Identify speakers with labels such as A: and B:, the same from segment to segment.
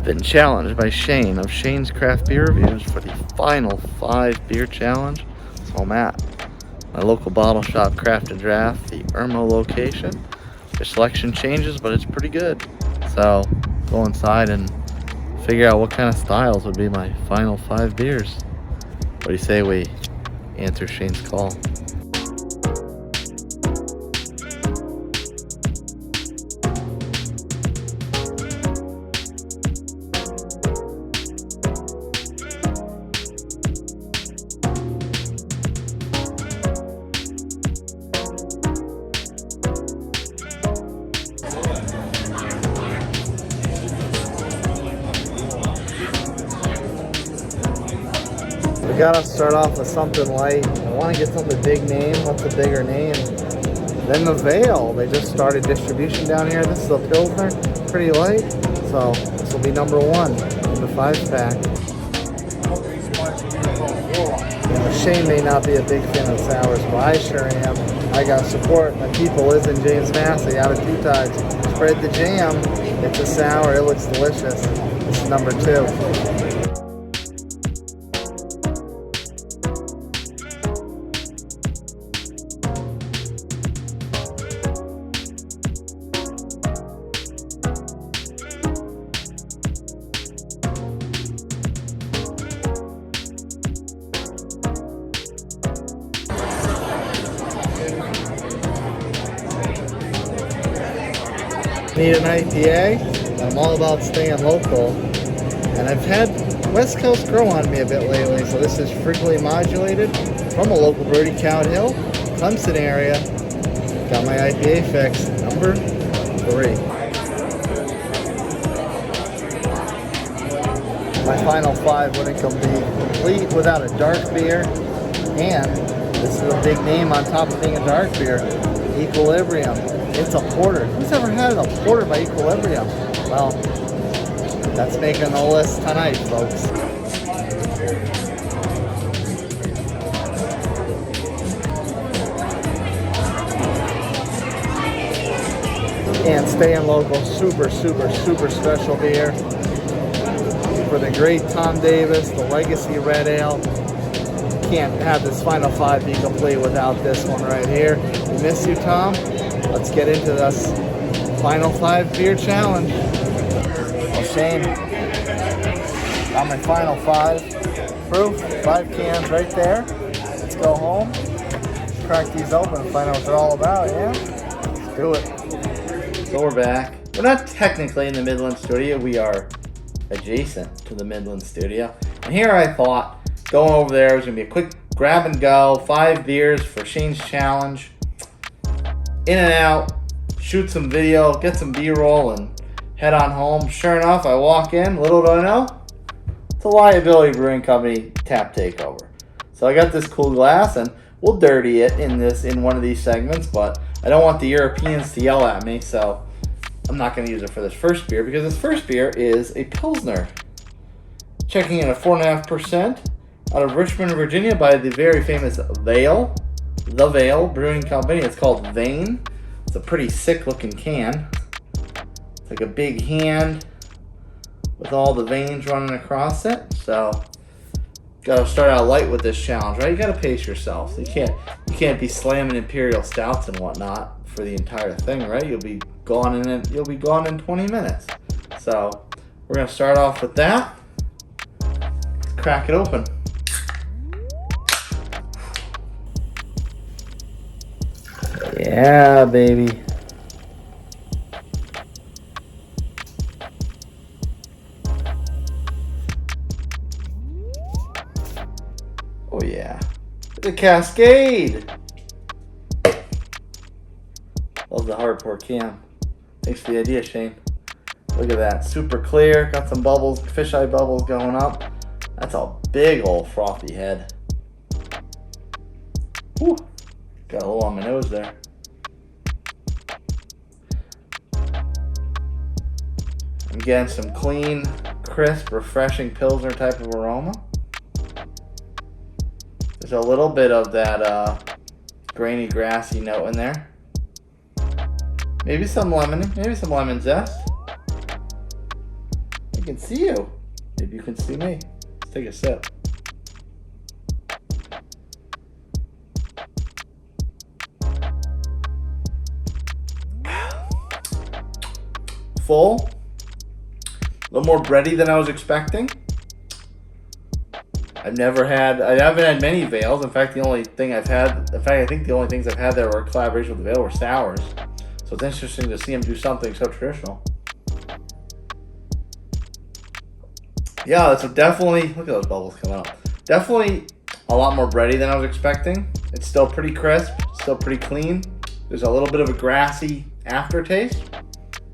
A: been challenged by Shane of Shane's Craft Beer Reviews for the final 5 beer challenge. So I'm at my local bottle shop, Craft and Draft, the Irmo location. The selection changes, but it's pretty good. So go inside and figure out what kind of styles would be my final 5 beers. What do you say we answer Shane's call? We gotta start off with something light. I want to get something big name. What's a bigger name? Then the Veil. They just started distribution down here. This is a Pilsner, pretty light. So this will be number 1 in the 5-pack. You know, Shane may not be a big fan of sours, but I sure am. I got support. My people is in James, Massey, out of Two Tides. Spread the jam. It's a sour. It looks delicious. This is number 2. Need an IPA. I'm all about staying local, and I've had West Coast grow on me a bit lately, so this is frequently modulated from a local brewery, Count Hill, Clemson area. Got my IPA fix, number 3. My final 5 wouldn't be complete without a dark beer, and this is a big name on top of being a dark beer, Equilibrium. It's a porter. Who's ever had a porter by Equilibrium? Well, that's making the list tonight, folks. And staying local, super special beer for the great Tom Davis, the Legacy Red Ale. Can't have this final 5 be complete without this one right here. We miss you, Tom. Let's get into this final 5 beer challenge. Well, Shane, got my final 5 proof, 5 cans right there. Let's go home, crack these open and find out what they're all about, yeah? Let's do it. So we're back. We're not technically in the Midland studio. We are adjacent to the Midland studio. And here I thought going over there was going to be a quick grab and go, 5 beers for Shane's challenge. In and out, shoot some video, get some B-roll, and head on home. Sure enough, I walk in, little do I know, it's a Liability Brewing Company tap takeover. So I got this cool glass, and we'll dirty it in one of these segments, but I don't want the Europeans to yell at me, so I'm not going to use it for this first beer, because this first beer is a Pilsner. Checking in at 4.5% out of Richmond, Virginia by the very famous Veil. The Veil Brewing Company. It's called Vane. It's a pretty sick looking can. It's like a big hand with all the veins running across it. So gotta start out light with this challenge, right? You gotta pace yourself. You can't be slamming imperial stouts and whatnot for the entire thing, right? You'll be gone in 20 minutes. So we're gonna start off with that. Crack it open. Yeah, baby. Oh yeah. The Cascade. Love the hard pour can. Thanks for the idea, Shane. Look at that. Super clear. Got some bubbles, fisheye bubbles going up. That's a big old frothy head. Whew. Got a little on my nose there. I'm getting some clean, crisp, refreshing Pilsner type of aroma. There's a little bit of that grainy, grassy note in there. Maybe some lemon zest. you can see you. Maybe you can see me. Let's take a sip. Full. A little more bready than I was expecting. I haven't had many Veils. In fact, the only thing I've had, I think the only things I've had that were a collaboration with the Veil were sours. So it's interesting to see him do something so traditional. Yeah, it's definitely, look at those bubbles coming up. Definitely a lot more bready than I was expecting. It's still pretty crisp, still pretty clean. There's a little bit of a grassy aftertaste,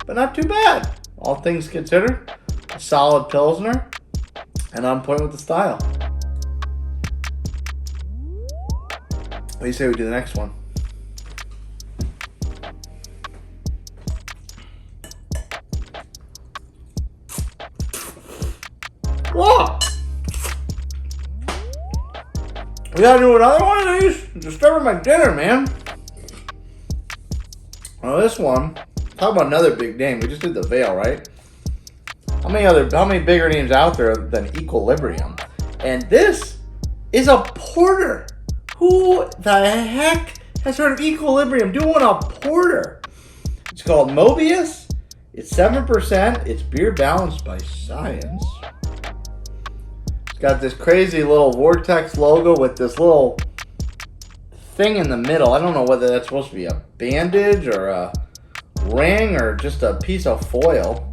A: but not too bad. All things considered, a solid Pilsner, and on point with the style. What do you say we do the next one? Whoa! We gotta do another one of these? It's disturbing my dinner, man. Well, this one, talk about another big name. We just did the Veil, right? How many bigger names out there than Equilibrium? And this is a porter. Who the heck has heard of Equilibrium doing a porter? It's called Möbius. It's 7%. It's beer balanced by science. It's got this crazy little vortex logo with this little thing in the middle. I don't know whether that's supposed to be a bandage or a ring or just a piece of foil.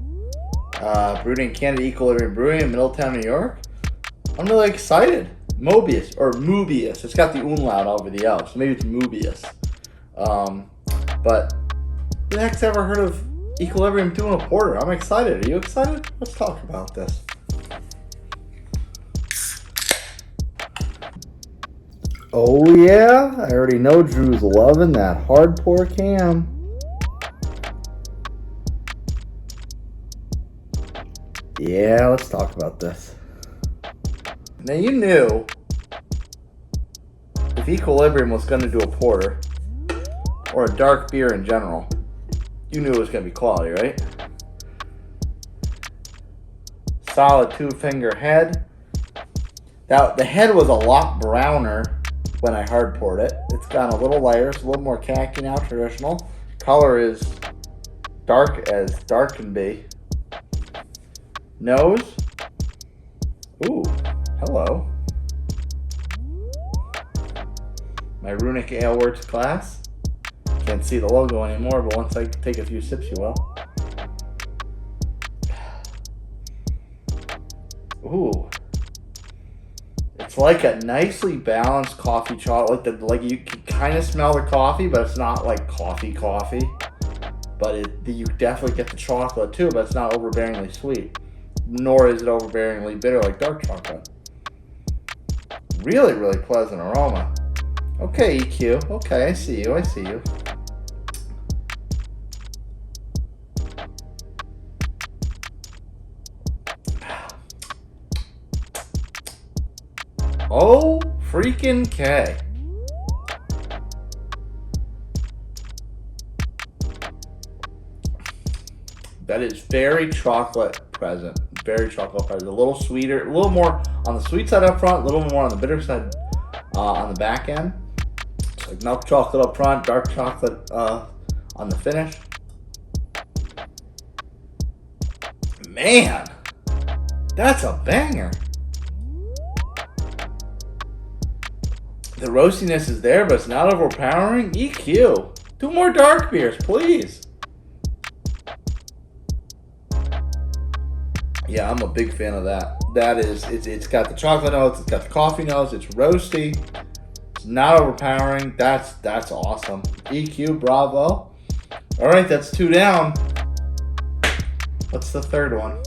A: Brewed in Canada, Equilibrium Brewing in Middletown, New York. I'm really excited. Möbius, or Möbius. It's got the umlaut over the L, so maybe it's Möbius. But who the heck's ever heard of Equilibrium doing a porter? I'm excited. Are you excited? Let's talk about this. Oh yeah, I already know Drew's loving that hard pork ham. Yeah, let's talk about this. Now you knew if Equilibrium was going to do a porter, or a dark beer in general, you knew it was going to be quality, right? Solid 2-finger head. Now, the head was a lot browner when I hard poured it. It's got a little lighter, it's a little more khaki now, traditional. Color is dark as dark can be. Nose. Ooh, hello. My Runic Aleworks glass. Can't see the logo anymore, but once I take a few sips, you will. Ooh. It's like a nicely balanced coffee chocolate. Like you can kind of smell the coffee, but it's not like coffee. But you definitely get the chocolate too, but it's not overbearingly sweet. Nor is it overbearingly bitter like dark chocolate. Really, really pleasant aroma. Okay, EQ. Okay, I see you. Oh, freaking K. That is very chocolate present. Very chocolate present. A little sweeter, a little more on the sweet side up front, a little more on the bitter side on the back end. Like milk chocolate up front, dark chocolate on the finish. Man, that's a banger. The roastiness is there, but it's not overpowering. EQ. 2 more dark beers, please. Yeah, I'm a big fan of that. It's got the chocolate notes, it's got the coffee notes, it's roasty. It's not overpowering. That's awesome. EQ, bravo. All right, that's 2 down. What's the third one?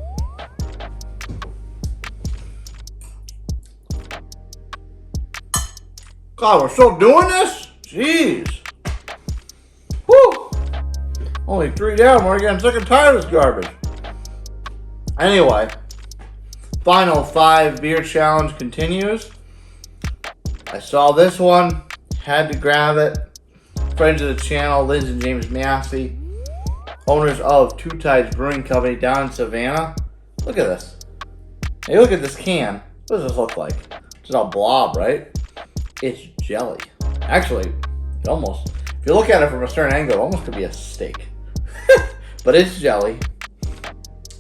A: God, we're still doing this? Jeez. Whew. Only 3 down. We're getting sick and tired of this garbage. Anyway, final 5 beer challenge continues. I saw this one, had to grab it. Friends of the channel, Liz and James Massey, owners of Two Tides Brewing Company down in Savannah. Look at this. Hey, look at this can. What does this look like? Just a blob, right? It's jelly. Actually, it almost, if you look at it from a certain angle, it almost could be a steak. But it's jelly.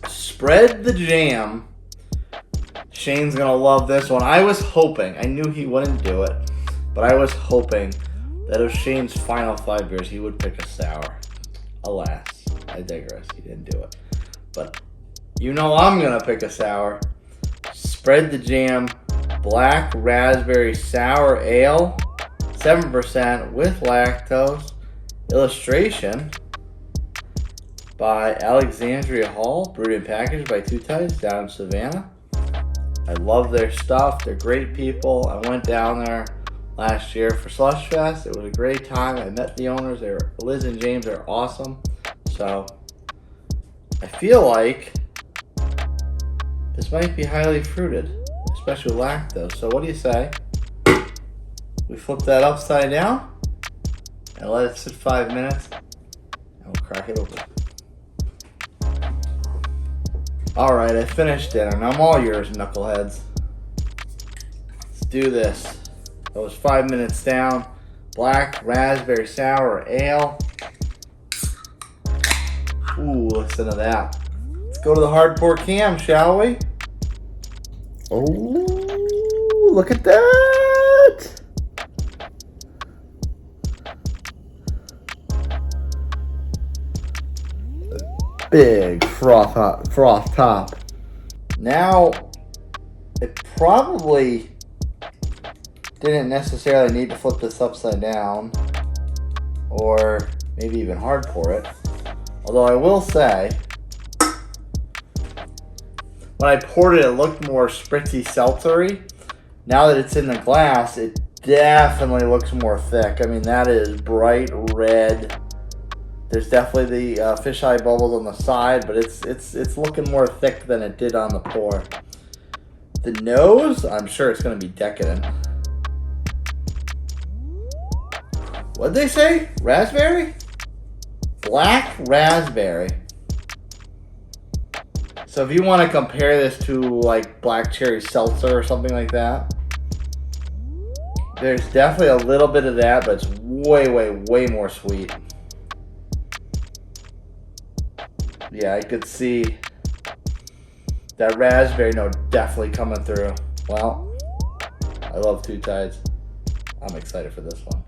A: Spread the jam. Shane's gonna love this one. I was hoping, I knew he wouldn't do it, but I was hoping that of Shane's final 5 beers, he would pick a sour. Alas, I digress. He didn't do it. But you know I'm gonna pick a sour. Spread the jam. Black raspberry sour ale, 7% with lactose. Illustration by Alexandria Hall, brewed and packaged by Two Tides down in Savannah. I love their stuff. They're great people. I went down there last year for Slush Fest. It was a great time. I met the owners. Liz and James are awesome. So I feel like this might be highly fruited, especially with lactose. So what do you say? We flip that upside down and let it sit 5 minutes, and we'll crack it open. All right, I finished dinner. Now I'm all yours, knuckleheads. Let's do this. That was 5 minutes down. Black raspberry sour ale. Ooh, listen to that. Let's go to the hardcore cam, shall we? Oh, look at that! Big froth top. Now, it probably didn't necessarily need to flip this upside down, or maybe even hard pour it. Although I will say, when I poured it, it looked more spritzy seltzery. Now that it's in the glass, it definitely looks more thick. I mean, that is bright red. There's definitely the fisheye bubbles on the side, but it's looking more thick than it did on the pour. The nose, I'm sure it's going to be decadent. What'd they say? Raspberry? Black raspberry. So if you want to compare this to like black cherry seltzer or something like that, there's definitely a little bit of that, but it's way more sweet. Yeah, I could see that raspberry note definitely coming through. Well, I love Two Tides. I'm excited for this one.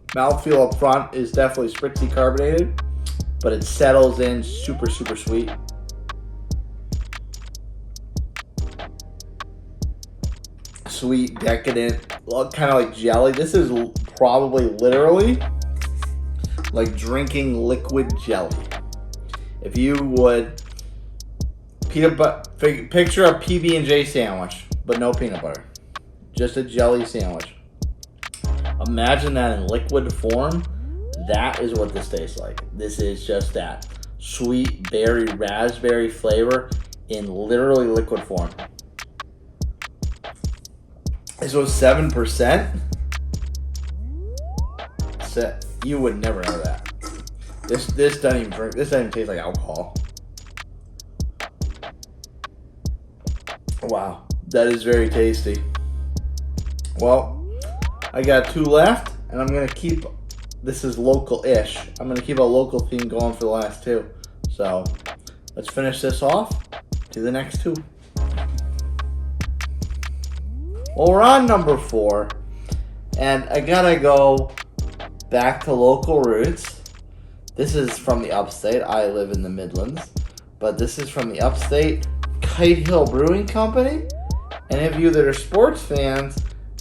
A: Mouthfeel up front is definitely spritzy carbonated, but it settles in super sweet. Sweet, decadent, kind of like jelly. This is probably literally like drinking liquid jelly. If you would picture a PB&J sandwich, but no peanut butter, just a jelly sandwich. Imagine that in liquid form. That is what this tastes like. This is just that sweet berry raspberry flavor in literally liquid form. This was 7%. You would never know that. This doesn't even drink. This doesn't even taste like alcohol. Wow, that is very tasty. Well, I got 2 left, and I'm gonna keep. This is local-ish. I'm gonna keep a local theme going for the last 2. So let's finish this off. Do the next 2. Well, we're on number 4, and I gotta go back to local roots. This is from the upstate. I live in the Midlands, but this is from the upstate Kite Hill Brewing Company. Any of you that are sports fans,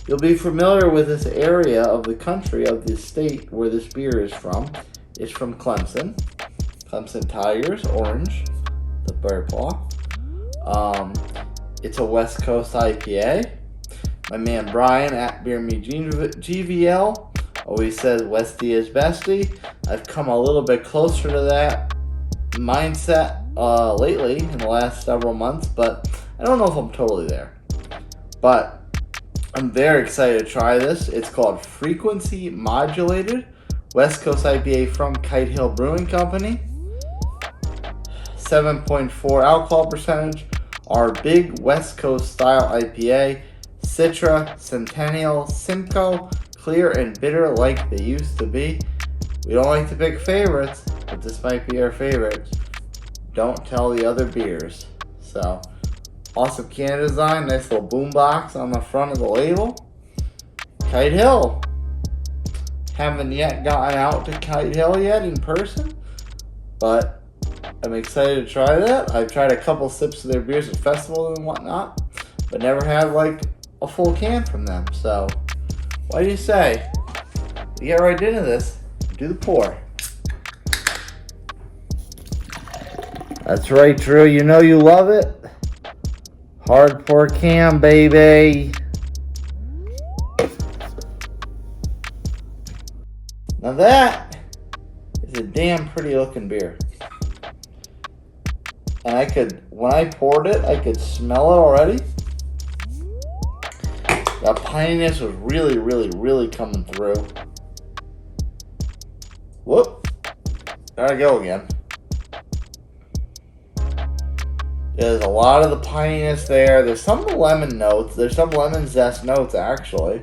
A: you'll be familiar with this area of the country, of the state where this beer is from. It's from Clemson. Clemson Tigers, orange, the bear paw. It's a West Coast IPA. My man Brian at Beer Me GVL always says Westie is bestie. I've come a little bit closer to that mindset lately in the last several months, but I don't know if I'm totally there. But I'm very excited to try this. It's called Frequency Modulated, West Coast IPA from Kite Brewing Company. 7.4 alcohol percentage. Our big West Coast style IPA. Citra, Centennial, Simcoe, clear and bitter like they used to be. We don't like to pick favorites, but this might be our favorite. Don't tell the other beers. So, awesome can design, nice little boom box on the front of the label. Kite Hill. Haven't yet gotten out to Kite Hill yet in person, but I'm excited to try that. I've tried a couple sips of their beers at festivals and whatnot, but never had like a full can from them. So, what do you say? We get right into this. Do the pour. That's right, Drew. You know you love it. Hard pour can, baby. Now that is a damn pretty looking beer. And when I poured it, I could smell it already. That pininess was really, really, really coming through. Whoop. There I go again. There's a lot of the pininess there. There's some lemon notes. There's some lemon zest notes, actually.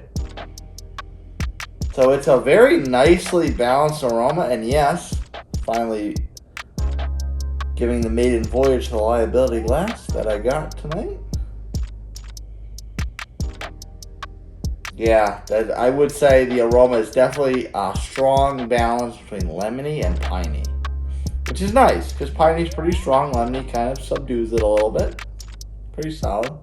A: So it's a very nicely balanced aroma. And yes, finally giving the maiden voyage to the Liability glass that I got tonight. Yeah, I would say the aroma is definitely a strong balance between lemony and piney, which is nice because piney's pretty strong. Lemony kind of subdues it a little bit. Pretty solid.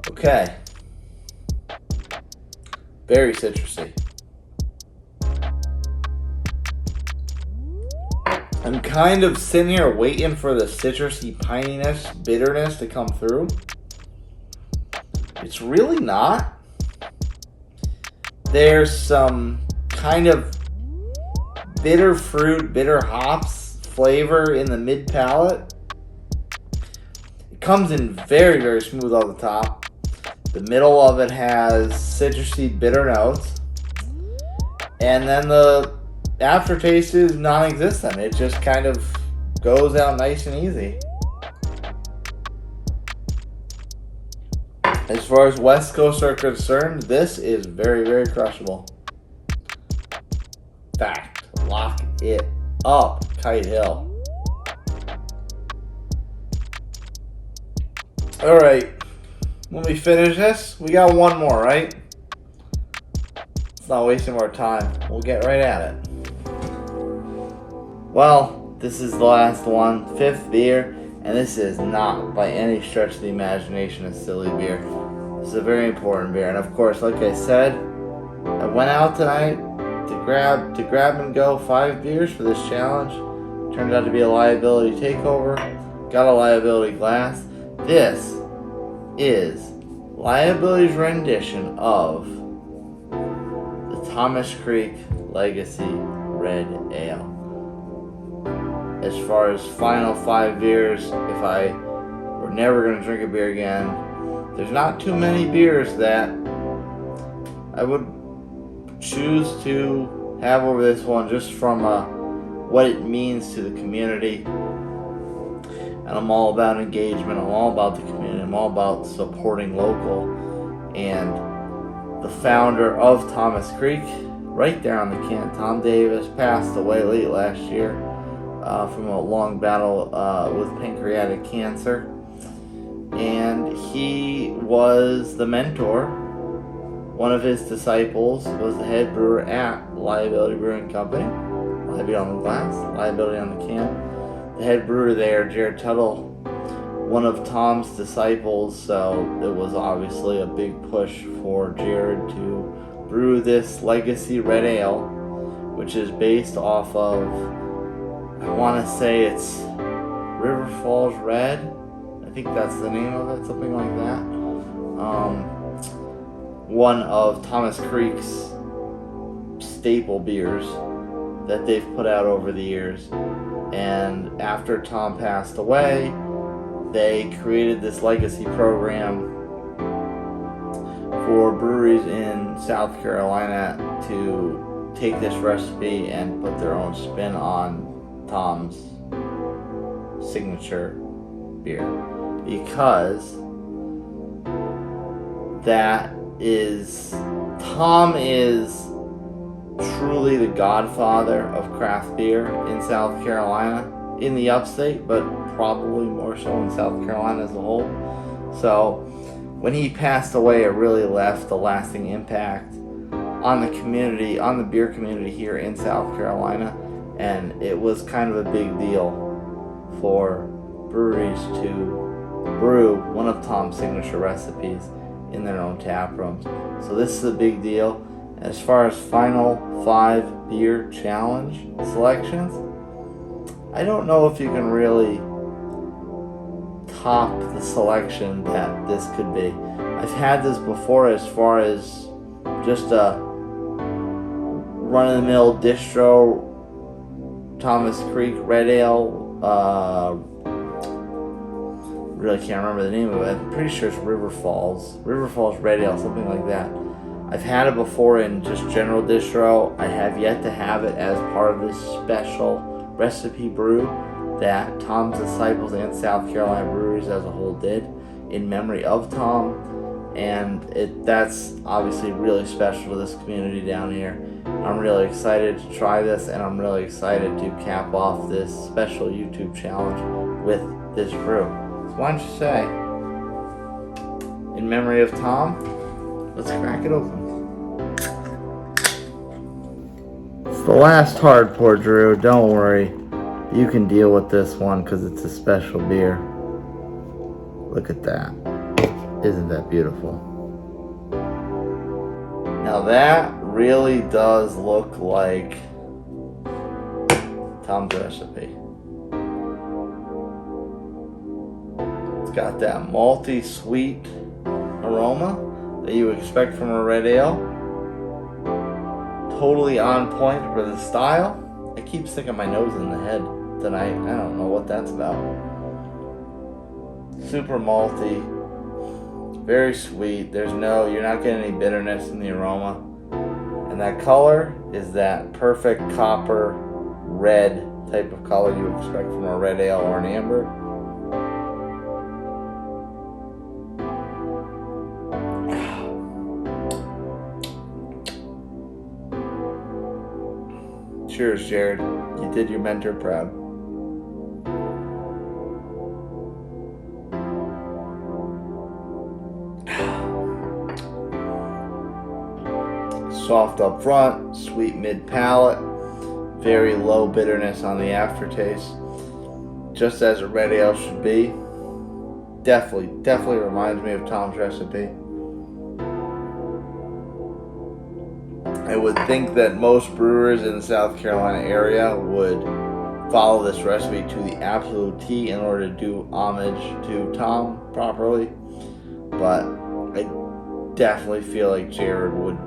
A: Okay. Very citrusy. I'm kind of sitting here waiting for the citrusy pininess, bitterness to come through. It's really not. There's some kind of bitter fruit, bitter hops flavor in the mid palate. It comes in very, very smooth on the top. The middle of it has citrusy, bitter notes. And then the aftertaste is non-existent. It just kind of goes out nice and easy. As far as West Coast are concerned, this is very, very crushable. Fact. Lock it up, Kite Hill. Alright. When we finish this, we got one more, right? Let's not wasting more time. We'll get right at it. Well, this is the last one, 5th beer, and this is not by any stretch of the imagination a silly beer. This is a very important beer, and of course, like I said, I went out tonight to grab and go 5 beers for this challenge. Turned out to be a Liability takeover. Got a Liability glass. This is Liability's rendition of the Thomas Creek Legacy Red Ale. As far as final 5 beers, if I were never going to drink a beer again, there's not too many beers that I would choose to have over this one, just from what it means to the community. And I'm all about engagement. I'm all about the community. I'm all about supporting local. And the founder of Thomas Creek, right there on the can, Tom Davis, passed away late last year from a long battle with pancreatic cancer. And he was the mentor. One of his disciples was the head brewer at Liability Brewing Company. Liability on the glass, Liability on the can. The head brewer there, Jared Tuttle, one of Tom's disciples, so it was obviously a big push for Jared to brew this Legacy Red Ale, which is based off of, I want to say it's River Falls Red. I think that's the name of it, something like that.
B: one of Thomas Creek's staple beers that they've put out over the years. And after Tom passed away, they created this legacy program for breweries in South Carolina to take this recipe and put their own spin on Tom's signature beer, because Tom is truly the godfather of craft beer in South Carolina, in the upstate, but probably more so in South Carolina as a whole. So when he passed away, it really left a lasting impact on the community, on the beer community here in South Carolina, and it was kind of a big deal for breweries to brew one of Tom's signature recipes in their own tap rooms. So this is a big deal. As far as final 5 beer challenge selections, I don't know if you can really top the selection that this could be. I've had this before as far as just a run-of-the-mill distro Thomas Creek Red Ale. Really can't remember the name of it. I'm pretty sure it's River Falls Red Ale, something like that. I've had it before in just general distro. I have yet to have it as part of this special recipe brew that Tom's disciples and South Carolina breweries as a whole did in memory of Tom. And that's obviously really special to this community down here. I'm really excited to try this, and I'm really excited to cap off this special YouTube challenge with this brew. So why don't you say, in memory of Tom, let's crack it open. It's the last hard pour, Drew. Don't worry. You can deal with this one because it's a special beer. Look at that. Isn't that beautiful? Now that really does look like Tom's recipe. It's got that malty, sweet aroma that you expect from a red ale. Totally on point for the style. I keep sticking my nose in the head tonight. I don't know what that's about. Super malty, very sweet. You're not getting any bitterness in the aroma. And that color is that perfect copper red type of color you expect from a red ale or an amber. Cheers, Jared. You did your mentor proud. Soft up front, sweet mid palate, very low bitterness on the aftertaste, just as a red ale should be. Definitely reminds me of Tom's recipe. I would think that most brewers in the South Carolina area would follow this recipe to the absolute T in order to do homage to Tom properly, but I definitely feel like Jared would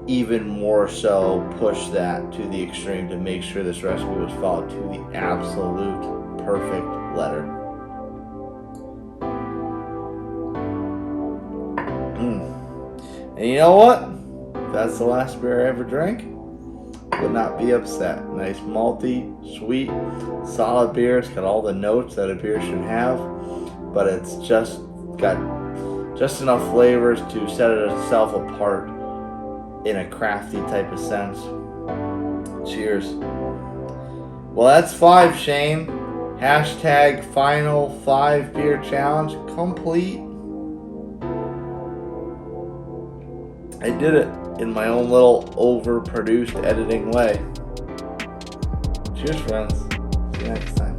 B: even more so push that to the extreme to make sure this recipe was followed to the absolute perfect letter. And you know what? If that's the last beer I ever drank, would not be upset. Nice malty, sweet, solid beer. It's got all the notes that a beer should have, but it's just got just enough flavors to set itself apart in a crafty type of sense. Cheers. Well, that's 5, Shane. Hashtag final 5 beer challenge complete. I did it in my own little overproduced editing way. Cheers, friends. See you next time.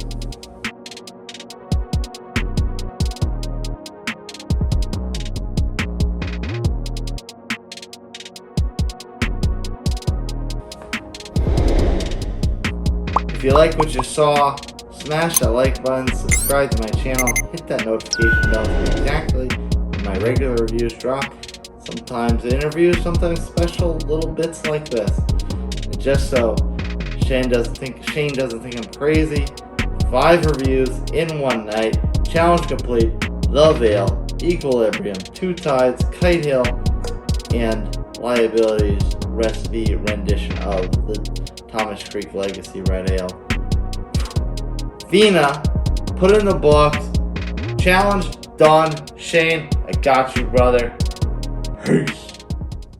B: If you like what you saw, smash that like button, subscribe to my channel, hit that notification bell so exactly when my regular reviews drop. So sometimes interviews, sometimes special little bits like this. And just so Shane doesn't think I'm crazy, 5 reviews in one night, challenge complete, The Veil, Equilibrium, Two Tides, Kite Hill, and Liability's recipe rendition of the Thomas Creek Legacy Red Ale. Vina, put it in the box. Challenge done. Shane, I got you, brother. Peace.